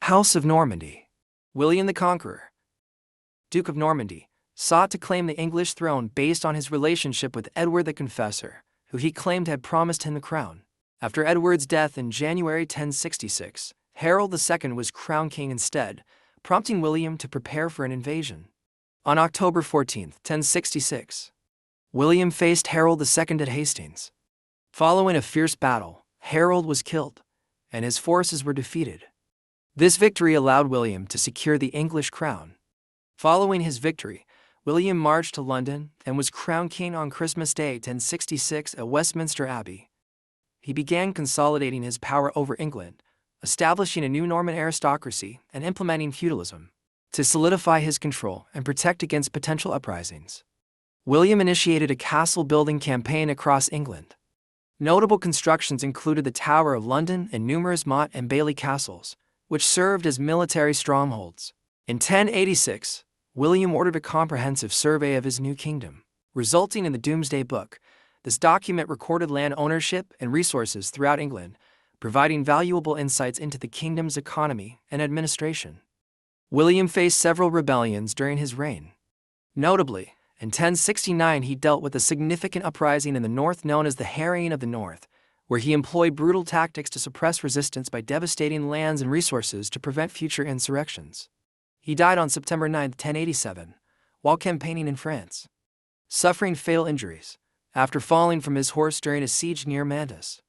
House of Normandy. William the Conqueror, Duke of Normandy, sought to claim the English throne based on his relationship with Edward the Confessor, who he claimed had promised him the crown. After Edward's death in January 1066, Harold II was crowned king instead, prompting William to prepare for an invasion. On October 14, 1066, William faced Harold II at Hastings. Following a fierce battle, Harold was killed, and his forces were defeated. This victory allowed William to secure the English crown. Following his victory, William marched to London and was crowned king on Christmas Day 1066 at Westminster Abbey. He began consolidating his power over England, establishing a new Norman aristocracy and implementing feudalism. To solidify his control and protect against potential uprisings, William initiated a castle-building campaign across England. Notable constructions included the Tower of London and numerous motte and bailey castles, which served as military strongholds. In 1086, William ordered a comprehensive survey of his new kingdom, resulting in the Domesday Book. This document recorded land ownership and resources throughout England, providing valuable insights into the kingdom's economy and administration. William faced several rebellions during his reign. Notably, in 1069 he dealt with a significant uprising in the north known as the Harrying of the North, where he employed brutal tactics to suppress resistance by devastating lands and resources to prevent future insurrections. He died on September 9, 1087, while campaigning in France, suffering fatal injuries after falling from his horse during a siege near Mantes.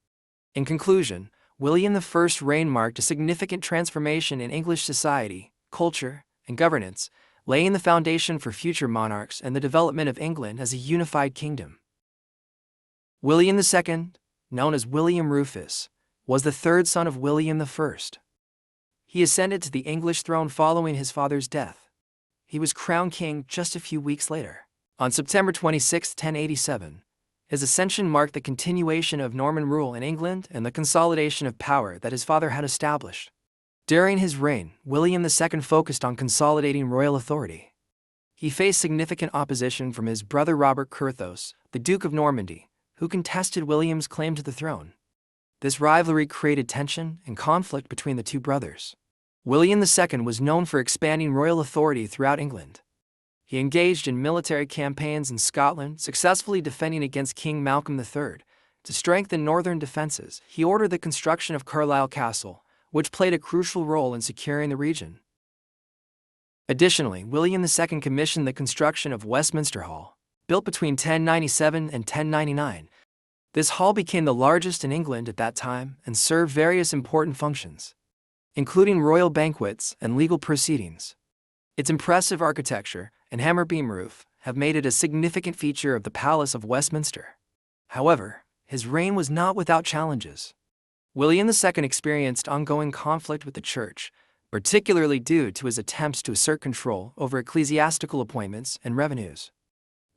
In conclusion, William I's reign marked a significant transformation in English society, culture, and governance, laying the foundation for future monarchs and the development of England as a unified kingdom. William II, known as William Rufus, was the third son of William I. He ascended to the English throne following his father's death. He was crowned king just a few weeks later. On September 26, 1087, his ascension marked the continuation of Norman rule in England and the consolidation of power that his father had established. During his reign, William II focused on consolidating royal authority. He faced significant opposition from his brother Robert Curthose, the Duke of Normandy, who contested William's claim to the throne. This rivalry created tension and conflict between the two brothers. William II was known for expanding royal authority throughout England. He engaged in military campaigns in Scotland, successfully defending against King Malcolm III. To strengthen northern defenses, he ordered the construction of Carlisle Castle, which played a crucial role in securing the region. Additionally, William II commissioned the construction of Westminster Hall, built between 1097 and 1099. This hall became the largest in England at that time and served various important functions, including royal banquets and legal proceedings. Its impressive architecture and hammer beam roof have made it a significant feature of the Palace of Westminster. However, his reign was not without challenges. William II experienced ongoing conflict with the Church, particularly due to his attempts to assert control over ecclesiastical appointments and revenues.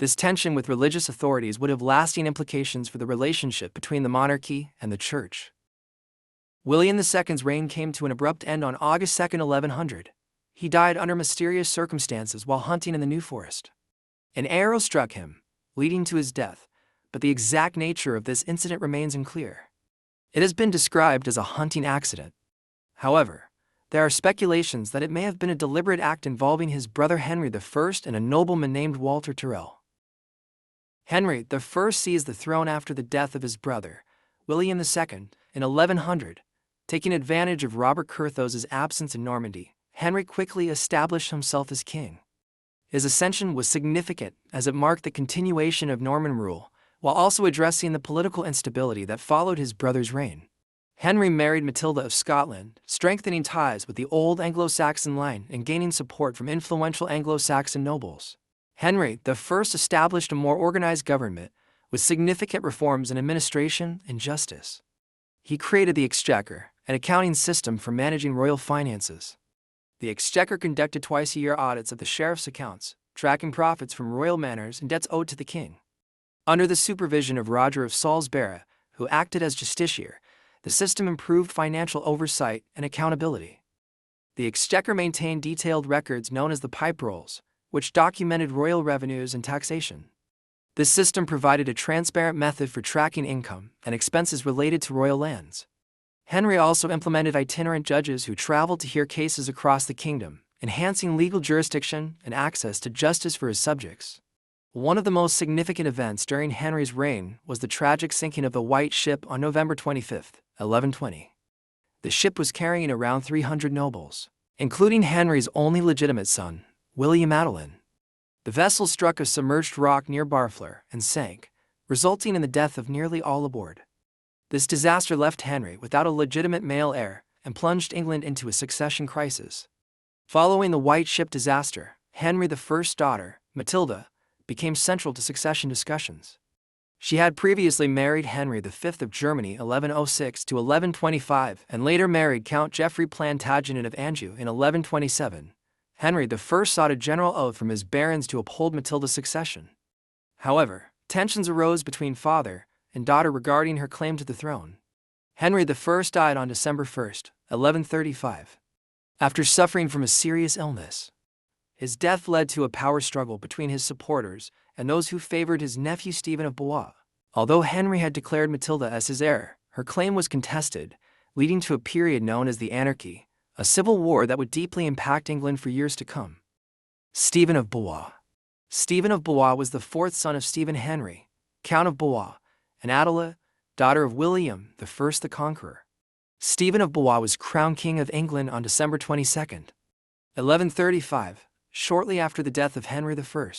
This tension with religious authorities would have lasting implications for the relationship between the monarchy and the Church. William II's reign came to an abrupt end on August 2, 1100. He died under mysterious circumstances while hunting in the New Forest. An arrow struck him, leading to his death, but the exact nature of this incident remains unclear. It has been described as a hunting accident. However, there are speculations that it may have been a deliberate act involving his brother Henry I and a nobleman named Walter Tyrrell. Henry I seized the throne after the death of his brother, William II, in 1100. Taking advantage of Robert Curthose's absence in Normandy, Henry quickly established himself as king. His ascension was significant as it marked the continuation of Norman rule, while also addressing the political instability that followed his brother's reign. Henry married Matilda of Scotland, strengthening ties with the old Anglo-Saxon line and gaining support from influential Anglo-Saxon nobles. Henry I established a more organized government, with significant reforms in administration and justice. He created the Exchequer, an accounting system for managing royal finances. The Exchequer conducted twice-a-year audits of the sheriff's accounts, tracking profits from royal manors and debts owed to the king. Under the supervision of Roger of Salisbury, who acted as justiciar, the system improved financial oversight and accountability. The Exchequer maintained detailed records known as the pipe rolls, which documented royal revenues and taxation. This system provided a transparent method for tracking income and expenses related to royal lands. Henry also implemented itinerant judges who traveled to hear cases across the kingdom, enhancing legal jurisdiction and access to justice for his subjects. One of the most significant events during Henry's reign was the tragic sinking of the White Ship on November 25, 1120. The ship was carrying around 300 nobles, including Henry's only legitimate son, William Adelin. The vessel struck a submerged rock near Barfleur and sank, resulting in the death of nearly all aboard. This disaster left Henry without a legitimate male heir and plunged England into a succession crisis. Following the White Ship disaster, Henry I's daughter, Matilda, became central to succession discussions. She had previously married Henry V of Germany 1106 to 1125 and later married Count Geoffrey Plantagenet of Anjou in 1127. Henry I sought a general oath from his barons to uphold Matilda's succession. However, tensions arose between father and daughter regarding her claim to the throne. Henry I died on December 1, 1135. After suffering from a serious illness. His death led to a power struggle between his supporters and those who favored his nephew Stephen of Blois. Although Henry had declared Matilda as his heir, her claim was contested, leading to a period known as the Anarchy, a civil war that would deeply impact England for years to come. Stephen of Blois. Stephen of Blois was the fourth son of Stephen Henry, Count of Blois, and Adela, daughter of William I the Conqueror. Stephen of Blois was crowned King of England on December 22, 1135, shortly after the death of Henry I.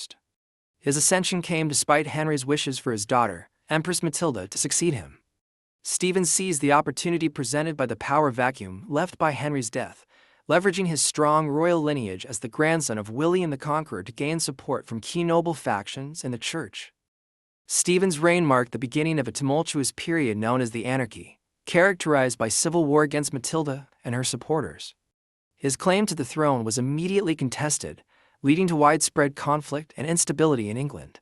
His ascension came despite Henry's wishes for his daughter, Empress Matilda, to succeed him. Stephen seized the opportunity presented by the power vacuum left by Henry's death, leveraging his strong royal lineage as the grandson of William the Conqueror to gain support from key noble factions and the church. Stephen's reign marked the beginning of a tumultuous period known as the Anarchy, characterized by civil war against Matilda and her supporters. His claim to the throne was immediately contested, leading to widespread conflict and instability in England.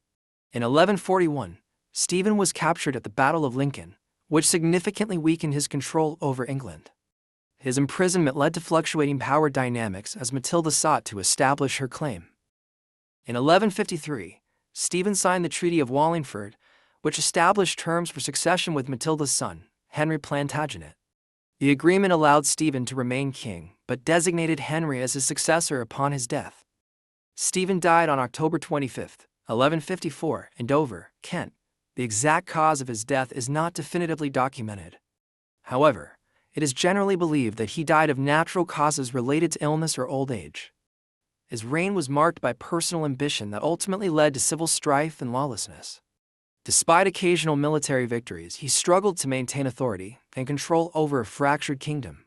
In 1141, Stephen was captured at the Battle of Lincoln, which significantly weakened his control over England. His imprisonment led to fluctuating power dynamics as Matilda sought to establish her claim. In 1153, Stephen signed the Treaty of Wallingford, which established terms for succession with Matilda's son, Henry Plantagenet. The agreement allowed Stephen to remain king, but designated Henry as his successor upon his death. Stephen died on October 25, 1154, in Dover, Kent. The exact cause of his death is not definitively documented. However, it is generally believed that he died of natural causes related to illness or old age. His reign was marked by personal ambition that ultimately led to civil strife and lawlessness. Despite occasional military victories, he struggled to maintain authority and control over a fractured kingdom.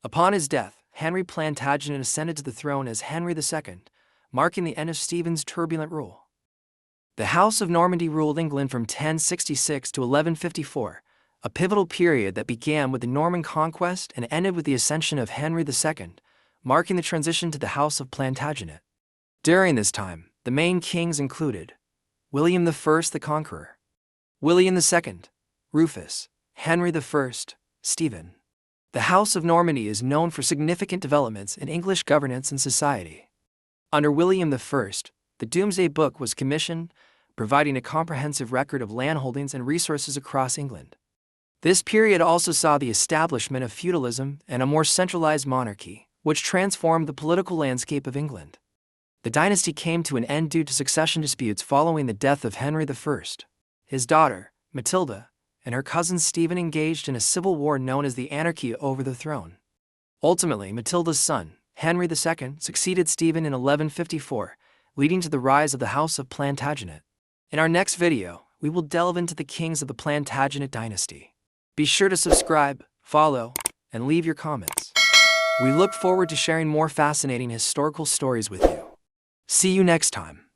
Upon his death, Henry Plantagenet ascended to the throne as Henry II, marking the end of Stephen's turbulent rule. The House of Normandy ruled England from 1066 to 1154, a pivotal period that began with the Norman conquest and ended with the ascension of Henry II, marking the transition to the House of Plantagenet. During this time, the main kings included William I the Conqueror, William II, Rufus, Henry I, Stephen. The House of Normandy is known for significant developments in English governance and society. Under William I, the Domesday Book was commissioned, providing a comprehensive record of landholdings and resources across England. This period also saw the establishment of feudalism and a more centralized monarchy, which transformed the political landscape of England. The dynasty came to an end due to succession disputes following the death of Henry I. His daughter, Matilda, and her cousin Stephen engaged in a civil war known as the Anarchy over the throne. Ultimately, Matilda's son, Henry II, succeeded Stephen in 1154, leading to the rise of the House of Plantagenet. In our next video, we will delve into the kings of the Plantagenet dynasty. Be sure to subscribe, follow, and leave your comments. We look forward to sharing more fascinating historical stories with you. See you next time.